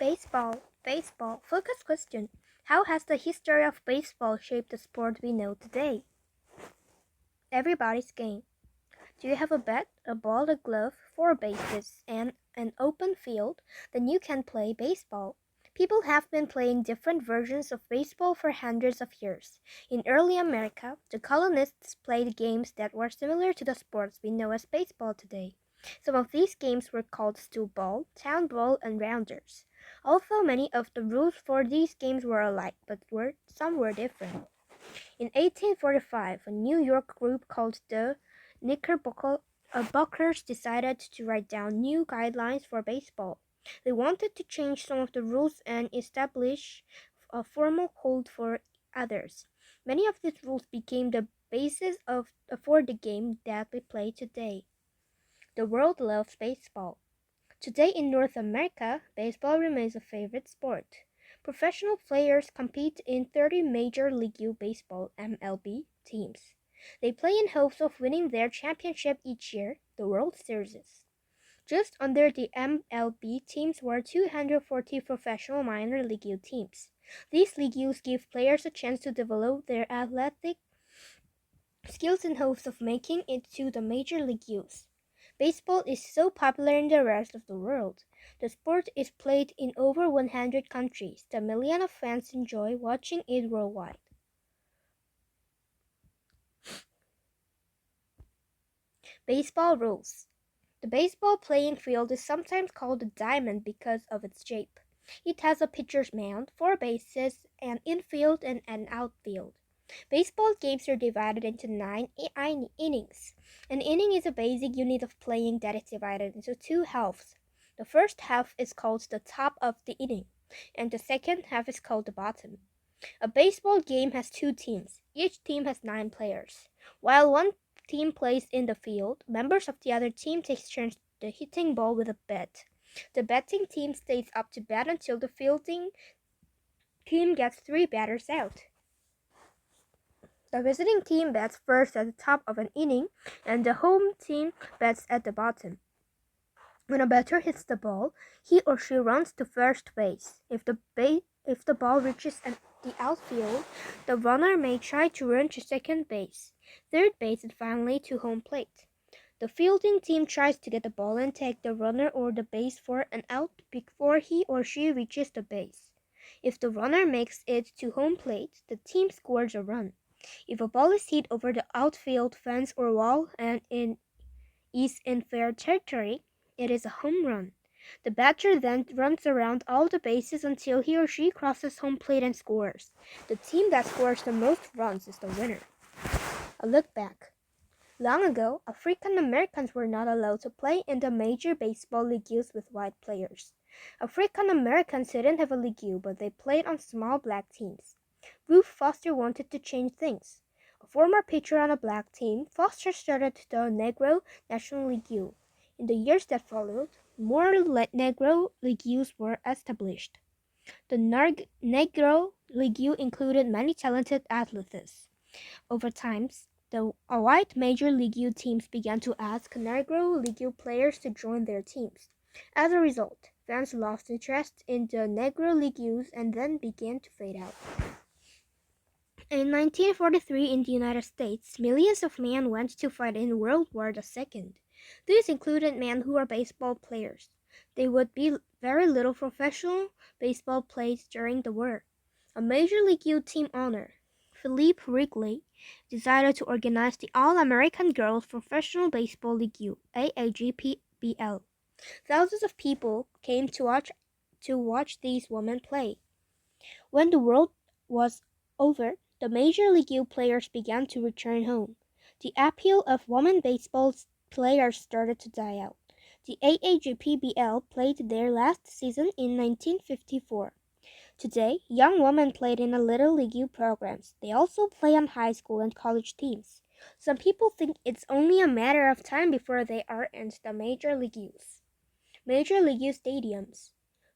Baseball. Focus question. How has the history of baseball shaped the sport we know today? Everybody's game. Do you have a bat, a ball, a glove, four bases, and an open field? Then you can play baseball. People have been playing different versions of baseball for hundreds of years. In early America, the colonists played games that were similar to the sports we know as baseball today. Some of these games were called stool ball, town ball, and rounders. Although many of the rules for these games were alike, but some were different. In 1845, a New York group called the Knickerbockers decided to write down new guidelines for baseball. They wanted to change some of the rules and establish a formal code for others. Many of these rules became the basis for the game that we play today. The world loves baseball. Today in North America, baseball remains a favorite sport. Professional players compete in 30 Major League Baseball (MLB) teams. They play in hopes of winning their championship each year, the World Series. Just under the MLB teams were 240 professional minor league teams. These leagues give players a chance to develop their athletic skills in hopes of making it to the major leagues. Baseball is so popular in the rest of the world. The sport is played in over 100 countries. The millions of fans enjoy watching it worldwide. Baseball rules. The baseball playing field is sometimes called a diamond because of its shape. It has a pitcher's mound, four bases, an infield and an outfield. Baseball games are divided into 9 innings. An inning is a basic unit of playing that is divided into two halves. The first half is called the top of the inning, and the second half is called the bottom. A baseball game has two teams. Each team has 9 players. While one team plays in the field, members of the other team take turns hitting ball with a bat. The batting team stays up to bat until the fielding team gets 3 batters out. The visiting team bats first at the top of an inning, and the home team bats at the bottom. When a batter hits the ball, he or she runs to first base. If the ball reaches the outfield, the runner may try to run to second base, third base, and finally to home plate. The fielding team tries to get the ball and take the runner or the base for an out before he or she reaches the base. If the runner makes it to home plate, the team scores a run. If a ball is hit over the outfield fence or wall and is in fair territory, it is a home run. The batter then runs around all the bases until he or she crosses home plate and scores. The team that scores the most runs is the winner. A look back. Long ago, African Americans were not allowed to play in the major baseball leagues with white players. African Americans didn't have a league, but they played on small black teams. Ruth Foster wanted to change things. A former pitcher on a black team, Foster started the Negro National League. In the years that followed, more Negro leagues were established. The Negro League included many talented athletes. Over time, white major league teams began to ask Negro League players to join their teams. As a result, fans lost interest in the Negro leagues and then began to fade out. In 1943 in the United States, millions of men went to fight in World War II. These included men who were baseball players. There would be very little professional baseball played during the war. A Major League team owner, Philip Wrigley, decided to organize the All-American Girls Professional Baseball League, AAGPBL. Thousands of people came to watch these women play. When the war was over, the Major League players began to return home. The appeal of women baseball players started to die out. The AAGPBL played their last season in 1954. Today, young women played in the Little League programs. They also play on high school and college teams. Some people think it's only a matter of time before they are in the major leagues. Major League stadiums.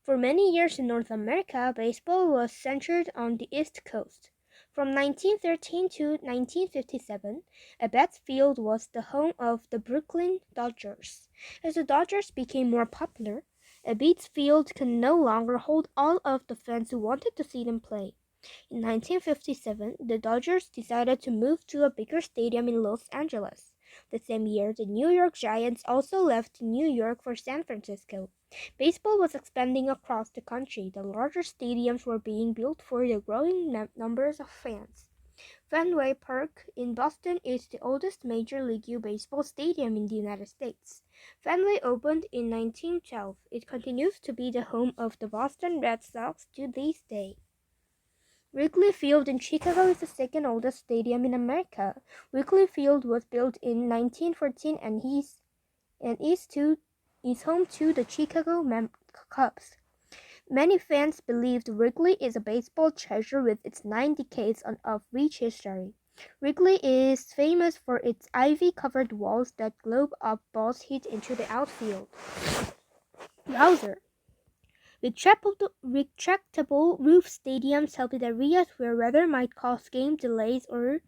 For many years in North America, baseball was centered on the East Coast. From 1913 to 1957, Ebbets Field was the home of the Brooklyn Dodgers. As the Dodgers became more popular, Ebbets Field could no longer hold all of the fans who wanted to see them play. In 1957, the Dodgers decided to move to a bigger stadium in Los Angeles. The same year, the New York Giants also left New York for San Francisco. Baseball was expanding across the country. The larger stadiums were being built for the growing numbers of fans. Fenway Park in Boston is the oldest Major League Baseball stadium in the United States. Fenway opened in 1912. It continues to be the home of the Boston Red Sox to this day. Wrigley Field in Chicago is the second oldest stadium in America. Wrigley Field was built in 1914 and is home to the Chicago Cubs. Many fans believed Wrigley is a baseball treasure with its 9 decades of rich history. Wrigley is famous for its ivy-covered walls that globe up balls hit into the outfield. Browser. Retractable roof stadiums help in areas where weather might cause game delays or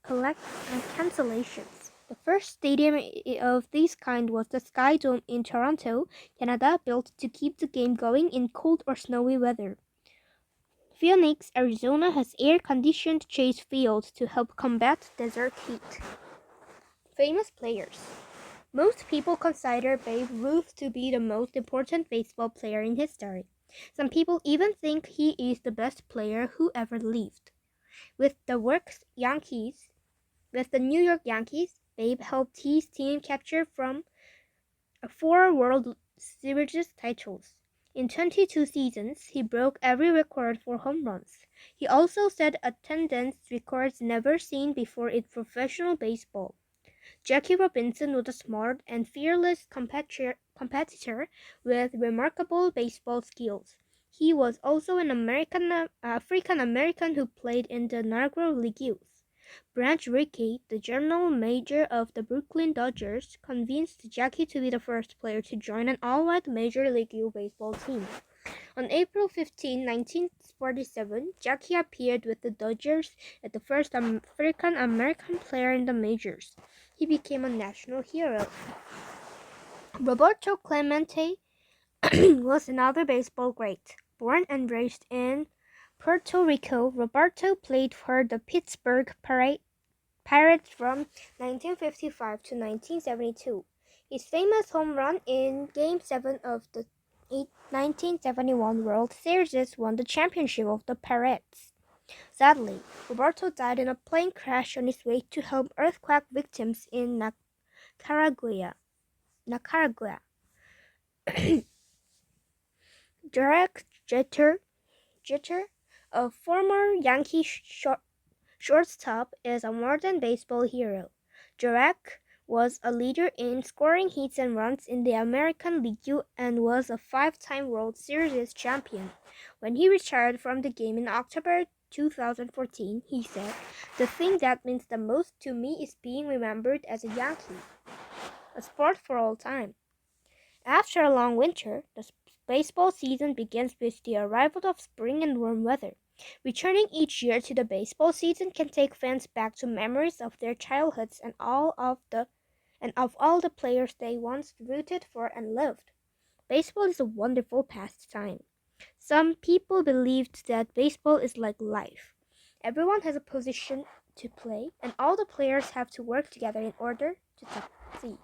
cancellations. The first stadium of this kind was the Sky Dome in Toronto, Canada, built to keep the game going in cold or snowy weather. Phoenix, Arizona has air-conditioned Chase Field to help combat desert heat. Famous players. Most people consider Babe Ruth to be the most important baseball player in history. Some people even think he is the best player who ever lived. With the New York Yankees, Babe helped his team capture from 4 World Series titles. In 22 seasons, he broke every record for home runs. He also set attendance records never seen before in professional baseball. Jackie Robinson was a smart and fearless competitor with remarkable baseball skills. He was also an African American who played in the Negro Leagues. Branch Rickey, the general manager of the Brooklyn Dodgers, convinced Jackie to be the first player to join an all-white Major League Baseball team. On April 15, 1947, Jackie appeared with the Dodgers as the first African American player in the majors. He became a national hero. Roberto Clemente was another baseball great. Born and raised in Puerto Rico, Roberto played for the Pittsburgh Pirates from 1955 to 1972. His famous home run in Game 7 of the 1971 World Series won the championship of the Pirates. Sadly, Roberto died in a plane crash on his way to help earthquake victims in Nicaragua. Derek Jeter, a former Yankee shortstop, is a modern baseball hero. Derek was a leader in scoring hits and runs in the American League and was a 5-time World Series champion. When he retired from the game in October 2014, he said, "The thing that means the most to me is being remembered as a Yankee, a sport for all time." After a long winter, the baseball season begins with the arrival of spring and warm weather. Returning each year to the baseball season can take fans back to memories of their childhoods and of all the players they once rooted for and loved. Baseball is a wonderful pastime. Some people believed that baseball is like life. Everyone has a position to play, and all the players have to work together in order to succeed.